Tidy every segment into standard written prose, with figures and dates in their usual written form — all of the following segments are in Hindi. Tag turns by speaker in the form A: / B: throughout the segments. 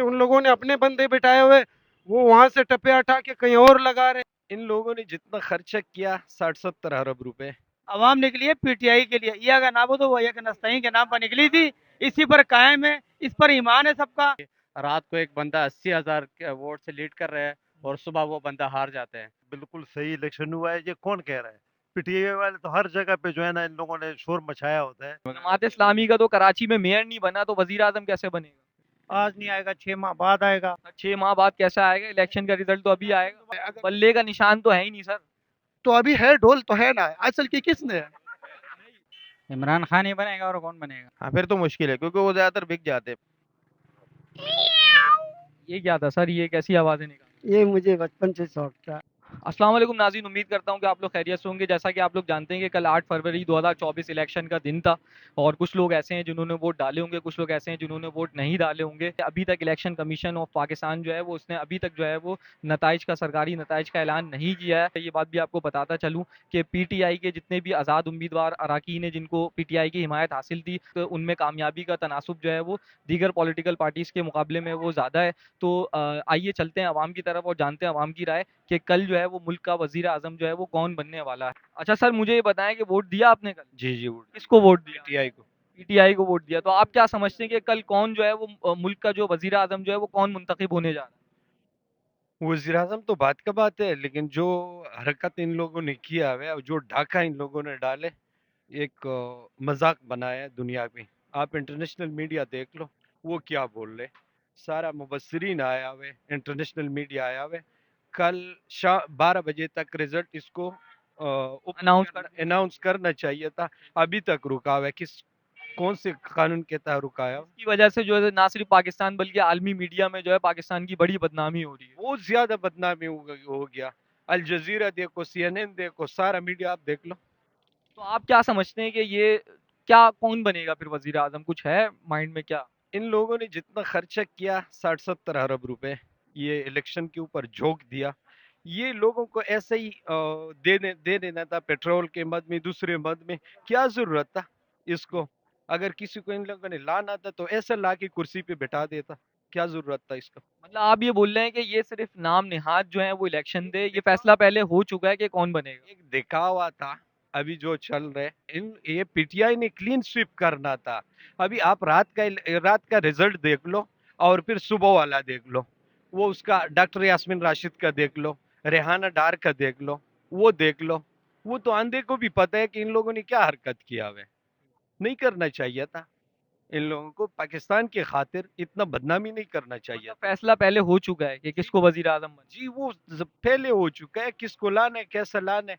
A: उन लोगों ने अपने बंदे बिठाए हुए, वो वहां से टपे हटा के कहीं और लगा रहे। इन लोगों ने जितना खर्चा किया 60-70 अरब रुपए,
B: आवाम निकली है पीटीआई के लिए, ये अगर ना हो तो वो एक नस्तई के नाम पर निकली थी, इसी पर कायम है, इस पर ईमान है सबका।
C: रात को एक बंदा 80,000 वोट से लीड कर रहा है और सुबह वो बंदा हार जाता है।
D: बिल्कुल सही इलेक्शन हुआ है, ये कौन कह रहा है? पीटीआई वाले तो हर जगह पे जो है ना, इन लोगों ने शोर मचाया होता है।
E: जमात इस्लामी का तो कराची में मेयर नहीं बना, तो वजीर आजम कैसे बनेगा?
B: आज नहीं आएगा, 6 माह बाद आएगा।
E: 6 माह बाद कैसा आएगा? इलेक्शन का रिजल्ट तो अभी आएगा, बल्ले का निशान तो है ही नहीं सर।
B: तो अभी है, ढोल तो है ना, असल की किसने है?
F: इमरान खान ही बनेगा और कौन बनेगा?
G: हाँ, फिर तो मुश्किल है क्योंकि वो ज्यादातर बिक जाते हैं।
E: ये क्या था सर, ये कैसी आवाजें निकाली?
B: ये मुझे बचपन से शौक था।
E: अस्सलाम वालेकुम नाज़रीन, उम्मीद करता हूँ कि आप लोग खैरियत से होंगे। जैसा कि आप लोग जानते हैं कि कल 8 फरवरी 2024 इलेक्शन का दिन था और कुछ लोग ऐसे हैं जिन्होंने वोट डाले होंगे, कुछ लोग ऐसे हैं जिन्होंने वोट नहीं डाले होंगे। अभी तक इलेक्शन कमीशन ऑफ पाकिस्तान जो है वो उसने अभी तक जो है वो नताइज का, सरकारी नताइज का ऐलान नहीं किया है। ये बात भी आपको बताता चलूँ कि पीटीआई के जितने भी आज़ाद उम्मीदवार अरकान हैं जिनको पीटीआई की हिमायत हासिल थी, तो उनमें कामयाबी का तनासुब जो है वो दीगर पॉलिटिकल पार्टीज़ के मुकाबले में वो ज़्यादा है। तो आइए चलते हैं आवाम की तरफ और जानते हैं आवाम की राय कि कल जो है वो मुल्क का वजीर आजम जो है वो कौन बनने वाला है। अच्छा सर, मुझे ये बताएं कि वोट दिया आपने कल?
G: जी जी, वोट
E: किसको वोट दिया?
G: पीटीआई को।
E: पीटीआई को वोट दिया। तो आप क्या समझते हैं कि कल कौन जो है वो मुल्क का जो वजीर आजम जो है वो कौन मुंतखब होने जा रहा
G: वजीर आजम तो बात का बात है, लेकिन जो हरकत इन लोगों ने किया है और जो डाका इन लोगों ने डाले, एक मजाक बनाया है दुनिया में। आप इंटरनेशनल मीडिया देख लो, वो क्या बोल रहे। सारा मुबस्सिरीन आया हुआ है, इंटरनेशनल मीडिया आया हुआ है। कल शाम 12 बजे तक रिजल्ट इसको
E: अनाउंस कर?
G: अनाउंस करना चाहिए था, अभी तक रुका हुआ है। कौन से कानून के तहत रुका है?
E: इसकी वजह से जो है ना सिर्फ पाकिस्तान बल्कि आलमी मीडिया में जो है पाकिस्तान की बड़ी बदनामी हो रही है।
G: बहुत ज्यादा बदनामी हो गया। अल जजीरा देखो, सीएनएन देखो, सारा मीडिया आप देख लो।
E: तो आप क्या समझते हैं कि ये क्या, कौन बनेगा फिर वजीर आजम? कुछ है माइंड में क्या?
G: इन लोगों ने जितना खर्चा किया 60-70 अरब रुपए, ये इलेक्शन के ऊपर झोंक दिया। ये लोगों को ऐसे ही दे देना था, पेट्रोल के मद में, दूसरे मद में। क्या जरूरत था इसको? अगर किसी को इन लोगों ने लाना था तो ऐसा ला के कुर्सी पे बैठा देता। क्या जरूरत था इसका?
E: मतलब आप ये बोल रहे हैं कि ये सिर्फ नाम निहाद जो है वो इलेक्शन दे, ये फैसला पहले हो चुका है कि कौन बनेगा?
G: एक दिखावा था। अभी जो चल रहे इन, ये पीटीआई ने क्लीन स्वीप करना था। अभी आप रात का रिजल्ट देख लो और फिर सुबह वाला देख लो। वो उसका डॉक्टर यास्मीन राशिद का देख लो, रेहाना डार का देख लो, वो देख लो। वो तो आंधे को भी पता है कि इन लोगों ने क्या हरकत किया हुआ है। नहीं करना चाहिए था। इन लोगों को पाकिस्तान की खातिर इतना बदनामी नहीं करना चाहिए
E: मतलब
G: था।
E: फैसला पहले हो चुका है कि किसको वजीर आजम बने?
G: जी, वो पहले हो चुका है, किसको लाना है, कैसा लाना है।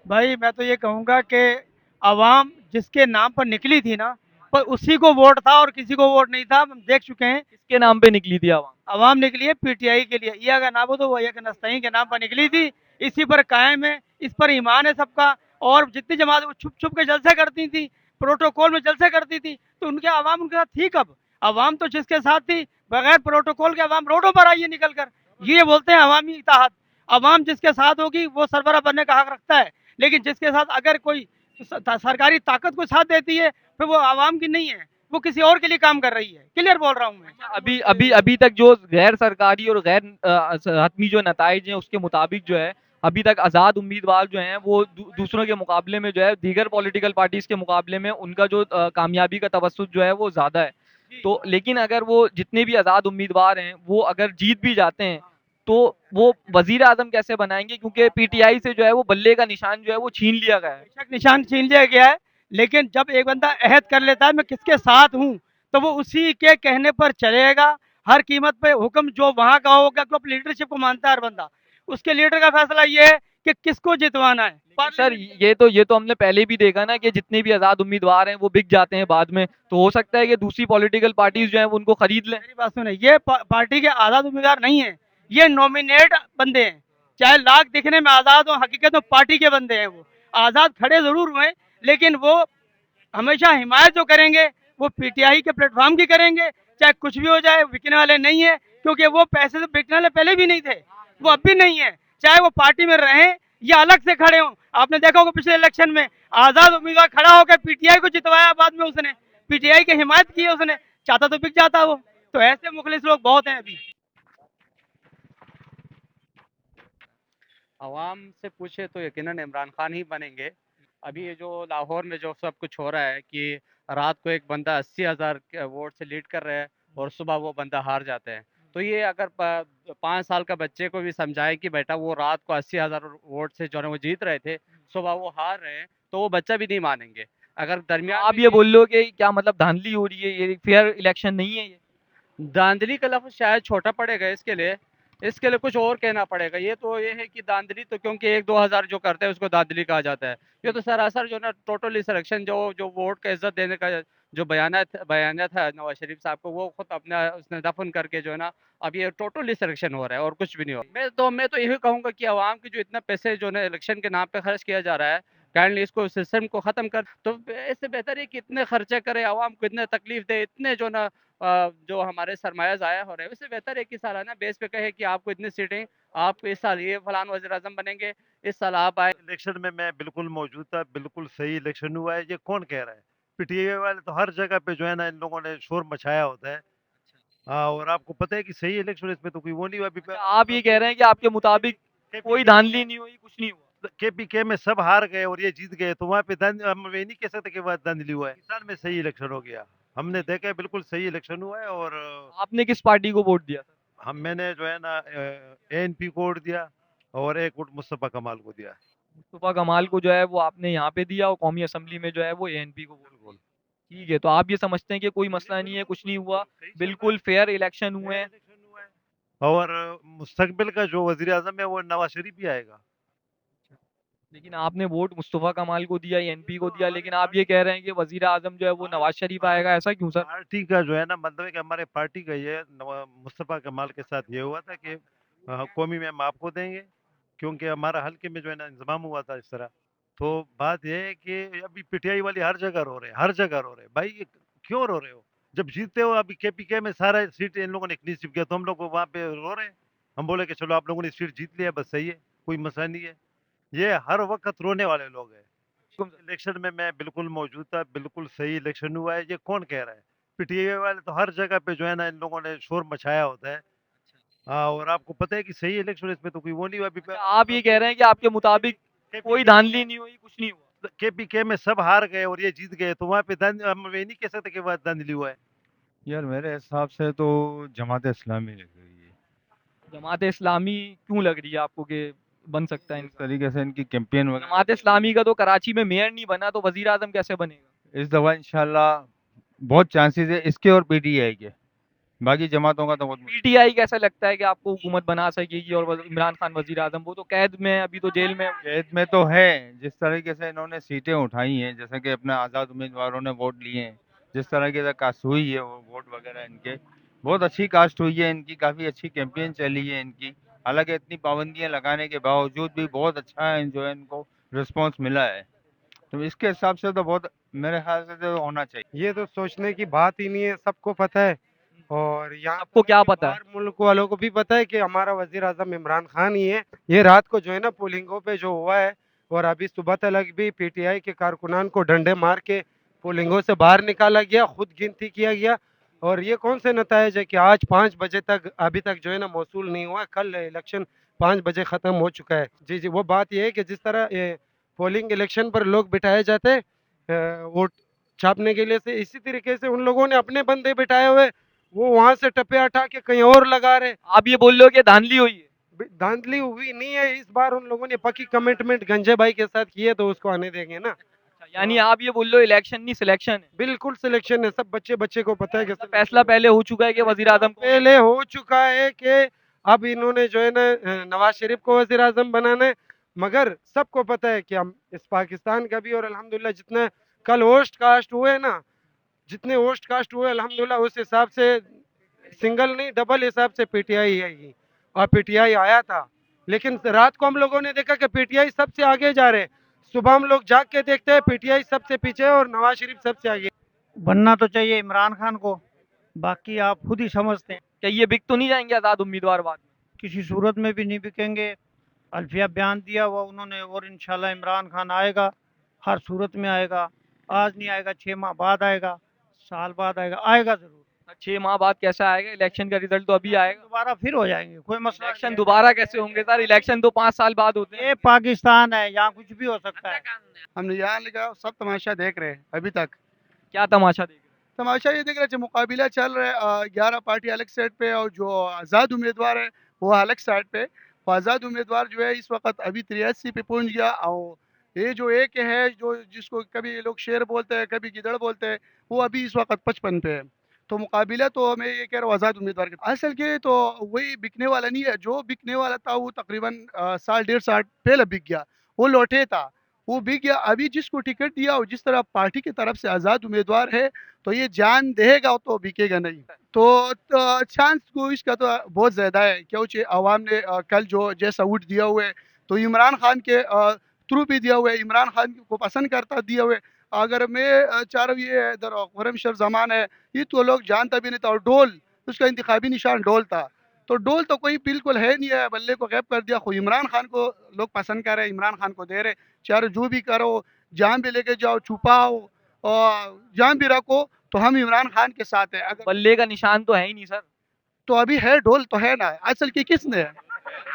B: भाई मैं तो ये कहूँगा कि आवाम जिसके नाम पर निकली थी ना, पर उसी को वोट था और किसी को वोट नहीं था, हम देख चुके हैं।
E: किसके नाम पे निकली थी आवाम?
B: आवाम निकली है पीटीआई के लिए, ये अगर ना हो तो वो एक नस्तई के नाम पर निकली थी, इसी पर कायम है, इस पर ईमान है सबका। और जितनी जमात वो छुप छुप के जलसे करती थी, प्रोटोकॉल में जलसे करती थी, तो उनके आवाम उनके साथ थी कब? आवाम तो जिसके साथ थी, बगैर प्रोटोकॉल के आवाम रोडों पर आई है निकल कर। ये बोलते हैं अवामी इत्तेहाद। आवाम जिसके साथ होगी वो सरबराह बनने का हक रखता है, लेकिन जिसके साथ अगर कोई सरकारी ताकत को साथ देती है, फिर वो आवाम की नहीं है, वो किसी और के लिए काम कर रही है। क्लियर बोल रहा हूँ मैं।
E: अभी अभी अभी तक जो गैर सरकारी और गैर हतमी जो नताइज हैं उसके मुताबिक जो है अभी तक आज़ाद उम्मीदवार जो हैं वो दूसरों के मुकाबले में जो है, दीगर पॉलिटिकल पार्टीज के मुकाबले में उनका जो कामयाबी का तवस्सुत जो है वो ज़्यादा है। तो लेकिन अगर वो जितने भी आज़ाद उम्मीदवार हैं वो अगर जीत भी जाते हैं तो वो वजीर आजम कैसे बनाएंगे? क्योंकि पीटीआई से जो है वो बल्ले का निशान जो है वो छीन लिया गया है।
B: बेशक निशान छीन लिया गया है, लेकिन जब एक बंदा अहद कर लेता है मैं किसके साथ हूँ, तो वो उसी के कहने पर चलेगा। हर कीमत पे हुक्म जो वहां का होगा, क्योंकि लीडरशिप को मानता है हर बंदा, उसके लीडर का फैसला ये है कि किसको जितवाना है।
E: सर ये तो हमने पहले भी देखा ना कि जितने भी आज़ाद उम्मीदवार हैं वो बिक जाते हैं बाद में। तो हो सकता है कि दूसरी पॉलिटिकल पार्टीज जो हैं वो उनको खरीद लें।
B: मेरी बात सुने, ये पार्टी के आज़ाद उम्मीदवार नहीं है, ये नॉमिनेट बंदे हैं। चाहे लाख दिखने में आज़ाद हो, हकीकत में पार्टी के बंदे हैं। वो आज़ाद खड़े जरूर हुए, लेकिन वो हमेशा हिमायत जो करेंगे वो पीटीआई के प्लेटफॉर्म की करेंगे। चाहे कुछ भी हो जाए, बिकने वाले नहीं है, क्योंकि वो पैसे से बिकने वाले पहले भी नहीं थे, वो अब भी नहीं है। चाहे वो पार्टी में रहें या अलग से खड़े हों। आपने देखा होगा पिछले इलेक्शन में आज़ाद उम्मीदवार खड़ा होकर पीटीआई को जितवाया, बाद में उसने पीटीआई की हिमायत की है उसने। चाहता तो बिक जाता वो। तो ऐसे मुखलिस लोग बहुत हैं अभी।
C: आवाम से पूछे तो यकीनन इमरान खान ही बनेंगे। अभी ये जो लाहौर में जो सब कुछ हो रहा है कि रात को एक बंदा 80,000 वोट से लीड कर रहा है और सुबह वो बंदा हार जाते हैं। तो ये अगर 5 साल का बच्चे को भी समझाए कि बेटा वो रात को 80,000 वोट से जो है वो जीत रहे थे, सुबह वो हार रहे हैं, तो वो बच्चा भी नहीं मानेंगे। अगर
E: तो
C: दरमियान
E: आप
C: में
E: ये बोल लो कि क्या मतलब धांधली हो रही है, ये फेयर इलेक्शन नहीं है ये?
C: धांधली का लफ्ज़ शायद छोटा पड़ेगा इसके लिए कुछ और कहना पड़ेगा। ये है कि धांधली तो क्योंकि 1-2 हज़ार जो करते हैं उसको धांधली कहा जाता है। ये तो सरासर जो ना टोटल सिलेक्शन जो जो वोट का इज़्ज़त देने का जो बयान था नवाज़ शरीफ साहब को, वो खुद अपना उसने दफ़न करके जो है ना अब ये टोटल सिलेक्शन हो रहा है और कुछ भी नहीं हो। मैं तो यही कहूँगा कि अवाम के जो इतना पैसे जो है इलेक्शन के नाम पे खर्च किया जा रहा है, काइंडली इसको सिस्टम को ख़त्म कर। तो इससे बेहतर है कि इतने खर्चे करे, अवाम को इतने तकलीफ दे, इतने जो ना जो हमारे सरमाया ज़ाया हो रहे हैं, उससे बेहतर है कि सालाना बेस पे कहे कि आपको इतनी सीटें, आप इस साल ये फलान वज़ीर-ए-आज़म बनेंगे, इस साल आप आए।
D: इलेक्शन में मैं बिल्कुल मौजूद था, बिल्कुल सही इलेक्शन हुआ है। ये कौन कह रहा है? पीटीआई वाले तो हर जगह पे जो है ना इन लोगों ने शोर मचाया होता है। हाँ, और आपको पता है कि सही इलेक्शन इसमें तो कोई वो नहीं हुआ अभी।
E: अच्छा, आप ये कह रहे हैं कि आपके मुताबिक कोई धांधली नहीं हुई, कुछ नहीं हुआ?
D: केपीके में सब हार गए और ये जीत गए, तो वहाँ पे हम ये नहीं कह सकते कि वह धांधली हुआ है। पाकिस्तान में सही इलेक्शन हो गया, हमने देखा है, बिल्कुल सही इलेक्शन हुआ है। और
E: आपने किस पार्टी को वोट दिया था?
D: मैंने जो है ना एएनपी को वोट दिया और एक वोट मुस्तफा कमाल को दिया।
E: मुस्तफा कमाल को जो है वो आपने यहाँ पे दिया और कौमी असम्बली में जो है वो एएनपी को वोट
D: बिल्कुल
E: दिया। ठीक है, तो आप ये समझते हैं कि कोई मसला नहीं है, कुछ नहीं हुआ, बिल्कुल फेयर इलेक्शन हुए हैं?
D: और मुस्तकबिल का जो वजीर आजम है वो नवाज शरीफ ही आएगा।
E: लेकिन आपने वोट मुस्तफा कमाल को दिया, एएनपी को दिया, लेकिन आप ये कह रहे हैं कि वजीर आजम जो है वो नवाज शरीफ आएगा, ऐसा क्यों सर?
D: पार्टी का जो है ना मतलब है कि हमारे पार्टी का ये मुस्तफा कमाल के साथ ये हुआ था कि कौमी में हम आपको देंगे, क्योंकि हमारा हल्के में जो है ना इंतजाम हुआ था इस तरह। तो बात यह है कि अभी पीटीआई वाली हर जगह रो रहे हैं, हर जगह रो रहे हैं। भाई ये क्यों रो रहे हो? जब जीतते हो, अभी केपीके में सारा सीट इन लोगों ने क्लीन स्वीप किया, तो हम लोग वहाँ पे रो रहे हैं। हम बोले कि चलो आप लोगों ने सीट जीत लिया, बस सही है, कोई मसला नहीं है। ये हर वक्त रोने वाले लोग हैं। इलेक्शन में मैं बिल्कुल मौजूद था, बिल्कुल सही इलेक्शन हुआ है। ये कौन कह रहा है? पीटीआई वाले तो हर जगह पे जो है ना इन लोगों ने शोर मचाया होता है। हाँ, और आपको पता है कि सही इलेक्शन इसमें तो कोई वो नहीं हुआ अभी।
E: अच्छा, आप ये कह रहे हैं कि आपके मुताबिक कोई धांधली नहीं हुई, कुछ नहीं हुआ?
D: केपीके में सब हार गए और ये जीत गए, तो वहाँ पे हम ये नहीं कह सकते कि वह धांधली हुआ है।
H: यार मेरे हिसाब से तो जमात इस्लामी लग रही है।
E: जमात इस्लामी क्यों लग रही है आपको कि बन सकता है
H: इस
E: इनका?
H: तरीके से इनकी कैंपेन वगैरह
E: जमात इस्लामी का तो कराची में मेयर नहीं बना, तो वजीर आजम कैसे बनेगा?
H: इस दफा इंशाल्लाह बहुत चांसेस है इसके और पीटीआई के। बाकी जमातों का तो बहुत मुश्किल।
E: पीटीआई कैसा लगता है कि आपको हुकूमत बना सकेगी और इमरान खान वजीर आजम? वो तो कैद में है, अभी तो जेल में है।
H: कैद में तो है। जिस तरीके से इन्होंने सीटें उठाई हैं, जैसे कि अपने आज़ाद उम्मीदवारों ने वोट लिए हैं, जिस तरीके से कास्ट हुई है वो वोट वगैरह इनके, बहुत अच्छी कास्ट हुई है इनकी, काफ़ी अच्छी कैंपेन चली है इनकी। हालांकि इतनी पाबंदियां लगाने के बावजूद भी बहुत अच्छा है जो है इनको रिस्पॉन्स मिला है। तो इसके हिसाब से तो बहुत मेरे ख्याल से तो होना चाहिए।
A: ये तो सोचने की बात ही नहीं है, सबको पता है। और यहाँ
E: सबको
A: तक है
E: क्या
A: कि
E: पता है?
A: बाहर मुल्क वालों को भी पता है कि हमारा वजीर आजम इमरान खान ही है। ये रात को जो है ना पोलिंगों पे जो हुआ है, और अभी सुबह तक भी पीटीआई के कारकुनान को डंडे मार के पोलिंगों से बाहर निकाला गया, खुद गिनती किया गया। और ये कौन से नतायज है कि आज 5 बजे तक अभी तक जो है ना मौसूल नहीं हुआ? कल इलेक्शन 5 बजे ख़त्म हो चुका है। जी जी, वो बात ये है कि जिस तरह पोलिंग इलेक्शन पर लोग बिठाए जाते हैं वोट छापने के लिए, से इसी तरीके से उन लोगों ने अपने बंदे बिठाए हुए, वो वहां से टप्पे हटा के कहीं और लगा रहे।
E: आप ये बोल रहे हो कि धांधली हुई है?
A: धांधली हुई नहीं है, इस बार उन लोगों ने पक्की कमिटमेंट गंजे भाई के साथ की है, तो उसको आने देंगे ना।
E: अच्छा, यानी आप ये बोल रहे हो इलेक्शन नहीं सिलेक्शन है?
A: बिल्कुल सिलेक्शन है, सब बच्चे बच्चे को पता है कि
E: मतलब फैसला पहले हो चुका है कि वजीर आजम
A: पहले हो चुका है कि अब इन्होंने जो है ना नवाज शरीफ को वजीर आजम बनाना है। मगर सबको पता है कि हम इस पाकिस्तान का भी, और अल्हम्दुलिल्लाह जितने कल होस्ट कास्ट हुए ना, जितने होस्ट कास्ट हुए अल्हम्दुलिल्लाह उस हिसाब से सिंगल नहीं डबल हिसाब से पीटीआई आएगी, और पीटीआई आया था। लेकिन रात को हम लोगों ने देखा कि पीटीआई सबसे आगे जा रहे हैं, सुबह हम लोग जाग के देखते हैं पीटीआई सबसे पीछे है और नवाज शरीफ सबसे आगे।
B: बनना तो चाहिए इमरान खान को, बाकी आप खुद ही समझते हैं।
E: क्या ये बिक तो नहीं जाएंगे आजाद उम्मीदवार बाद में?
B: किसी सूरत में भी नहीं बिकेंगे। अल्फिया बयान दिया हुआ उन्होंने, और इंशाल्लाह इमरान खान आएगा, हर सूरत में आएगा। आज नहीं आएगा, 6 माह बाद आएगा, साल बाद आएगा, आएगा ज़रूर।
E: 6 माह बाद कैसा आएगा? इलेक्शन का रिजल्ट तो अभी आएगा।
B: दोबारा फिर हो जाएंगे, कोई मसला
E: इलेक्शन
B: नहीं
E: दोबारा कैसे होंगे सर? इलेक्शन तो 5 साल बाद होते
B: है।
E: हैं।
B: ये पाकिस्तान है, यहाँ कुछ भी हो सकता है।
I: हमने यहाँ लगा सब तमाशा देख रहे हैं अभी तक।
E: क्या तमाशा देख रहे हैं?
I: तमाशा ये देख रहे हैं जो मुकाबला चल रहा है 11 पार्टी अलग साइड पे और जो आज़ाद उम्मीदवार है वो अलग साइड पे। वो आज़ाद उम्मीदवार जो है इस वक्त अभी 83 पे पहुंच गया और ये जो एक है जो जिसको कभी लोग शेर बोलते हैं कभी गिदड़ बोलते हैं वो अभी इस वक्त 55 पे है। तो मुकाबला तो मैं ये कह रहा हूँ आज़ाद उम्मीदवार के असल के तो वही बिकने वाला नहीं है। जो बिकने वाला था वो तकरीबन साल 1.5 साल पहले बिक गया, वो लौटे था, वो बिक गया। अभी जिसको टिकट दिया और जिस तरह पार्टी की तरफ से आज़ाद उम्मीदवार है तो ये जान देगा तो बिकेगा नहीं। तो चांस को इसका तो बहुत ज़्यादा है क्योंकि आवाम ने कल जो जैसा वोट दिया हुआ है तो इमरान खान के थ्रू भी दिया हुआ है, इमरान खान को पसंद करता दिया हुआ है। अगर मैं चाह रहा हूँ ये इधर खुरम शर जमान है ये तो लोग जानता भी नहीं था। और डोल उसका इंतखाबी निशान डोल था, तो डोल तो कोई बिल्कुल है नहीं है, बल्ले को गैप कर दिया। खुद इमरान खान को लोग पसंद कर रहे हैं, इमरान खान को दे रहे। चाहे जो भी करो, जान भी लेके जाओ, छुपाओ और जान भी रखो, तो हम इमरान खान के साथ हैं। अगर
E: बल्ले का निशान तो है ही नहीं सर।
I: तो अभी है डोल तो है ना, असल की किसने है?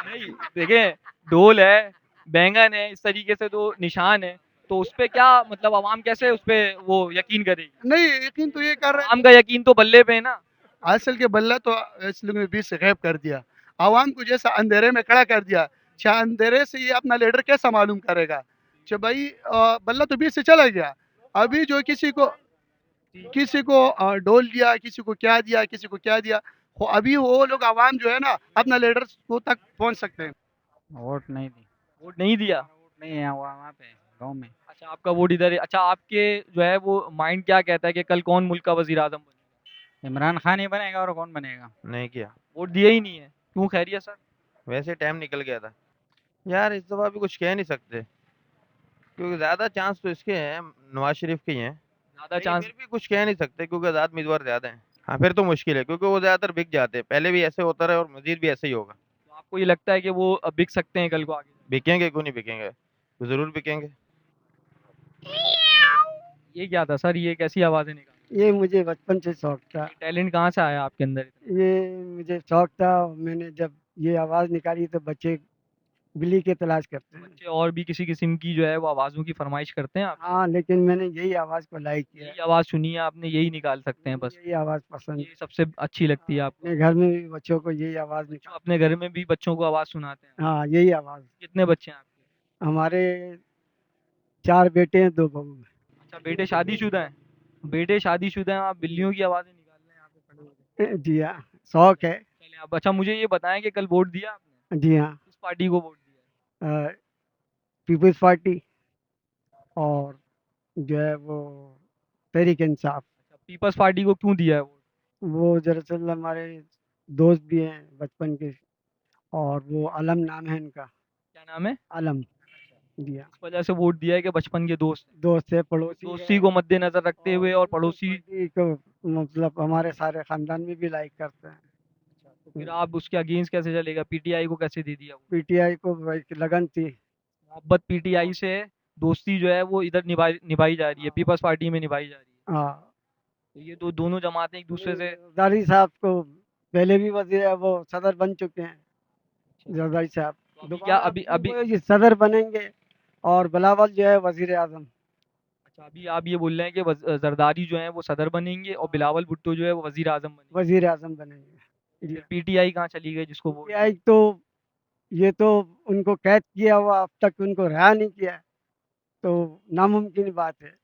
E: नहीं, देखें, ढोल है, बैंगन है, इस तरीके से तो निशान है, तो उस पे क्या मतलब आवाम कैसे उस पे वो यकीन करेगी?
I: नहीं यकीन तो ये कर रहे
E: आवाम का यकीन तो बल्ले पे है ना।
I: हैं। असल के बल्ला तो इस लोग ने बीच से गैप कर दिया, आवाम को जैसा अंधेरे में खड़ा कर दिया। अच्छा अंधेरे से ये अपना लीडर कैसा मालूम करेगा? अच्छा भाई बल्ला तो बीच से चला गया। अभी जो किसी को डोल दिया, किसी को क्या दिया, किसी को क्या दिया, अभी वो लोग आवाम जो है ना अपना लीडर को तक पहुंच सकते हैं।
F: वोट नहीं दी।
E: वोट नहीं दिया।
F: वोट नहीं है वहाँ पे गाँव में।
E: अच्छा, आपका वोट इधर है। अच्छा, आपके जो है वो माइंड क्या कहता है कि कल कौन मुल्क का वजीर आजम बनेगा?
F: इमरान खान ही बनेगा और कौन बनेगा?
J: नहीं किया।
E: वोट दिया ही नहीं है, क्यों? खैरियत सर?
J: वैसे टाइम निकल गया था यार, इस दफा भी कुछ कह नहीं सकते क्योंकि ज्यादा चांस तो इसके हैं, नवाज शरीफ के ही हैं।
E: ज्यादा
J: लेकिन
E: चांस।
J: फिर भी कुछ कह नहीं सकते क्योंकि आजाद उम्मीदवार ज्यादा हैं। हाँ फिर तो मुश्किल है क्योंकि वो ज्यादातर बिक जाते हैं, पहले भी ऐसे होता रहा और मजीद भी ऐसे ही होगा।
E: तो आपको ये लगता है कि वो बिक सकते हैं कल को आगे?
J: बिकेंगे क्यों नहीं बिकेंगे, तो जरूर बिकेंगे।
E: ये क्या था सर? ये कैसी आवाजें निकाली?
K: ये मुझे बचपन से शौक था।
E: टैलेंट कहाँ से आया आपके अंदर इतना?
K: ये मुझे शौक था, मैंने जब ये आवाज़ निकाली तो बच्चे बिल्ली की तलाश करते हैं।
E: बच्चे और भी किसी किस्म की जो है वो आवाज़ों की फरमाइश करते हैं आप?
K: हाँ, लेकिन मैंने यही आवाज़ को लाइक किया।
E: यही आवाज़ सुनी है आपने, यही निकाल सकते हैं बस?
K: यही आवाज़ पसंद।
E: ये सबसे अच्छी लगती है आपको?
K: अपने घर में भी बच्चों को यही आवाज़ निकाल।
E: अपने घर में भी बच्चों को आवाज़ सुनाते हैं?
K: हाँ, यही आवाज़।
E: कितने बच्चे हैं आपके?
K: हमारे 4 बेटे हैं, 2 बहू हैं।
E: अच्छा, बेटे शादीशुदा हैं? बेटे शादीशुदा हैं, आप बिल्लियों की आवाज़ें निकाल रहे हैं यहाँ पे खड़े होकर?
K: जी हाँ, शौक है।
E: चलिए आप। अच्छा, मुझे ये बताएं कि कल वोट दिया आपने?
K: जी हाँ।
E: किस पार्टी को वोट दिया है?
K: पीपल्स पार्टी और जो है वो तहरीक इंसाफ।
E: अच्छा, पीपल्स पार्टी को क्यों दिया है वोट?
K: वो दरअसल हमारे दोस्त भी हैं बचपन के, और वो आलम नाम है इनका।
E: क्या नाम है?
K: आलम। जी हाँ,
E: इस वजह से वोट दिया है कि बचपन के दोस्त हैं।
K: दोस्त है, पड़ोसी
E: दोस्ती
K: है।
E: को मद्देनजर रखते हुए और पड़ोसी।
K: पार्टी को मतलब हमारे सारे खानदान में भी लाइक करते हैं।
E: तो फिर आप उसके अगेंस्ट कैसे चलेगा? पीटीआई को कैसे दे दिया वो?
K: पीटीआई को एक लगन थी।
E: मोहब्बत पीटीआई से है, दोस्ती जो है वो इधर निभाई निभाई जा रही है, पीपल्स पार्टी में निभाई जा रही है।
K: हाँ,
E: तो ये दोनों जमातें एक दूसरे से।
K: जरदारी साहब को पहले भी वजीर वो सदर बन चुके हैं, जरदारी साहब।
E: तो अभी क्या अभी अभी
K: वो ये सदर बनेंगे और बिलावल जो है वजीर आजम।
E: अच्छा, अभी आप ये बोल रहे हैं कि जरदारी जो है वो सदर बनेंगे और बिलावल भुट्टो जो है वो वजीर आजम बनेंगे।
K: वजीर आजम बनेंगे।
E: फिर पीटीआई कहाँ चली गई जिसको वोट?
K: पीटीआई तो ये तो उनको कैद किया हुआ, अब तक उनको रिहा नहीं किया, तो नामुमकिन बात है।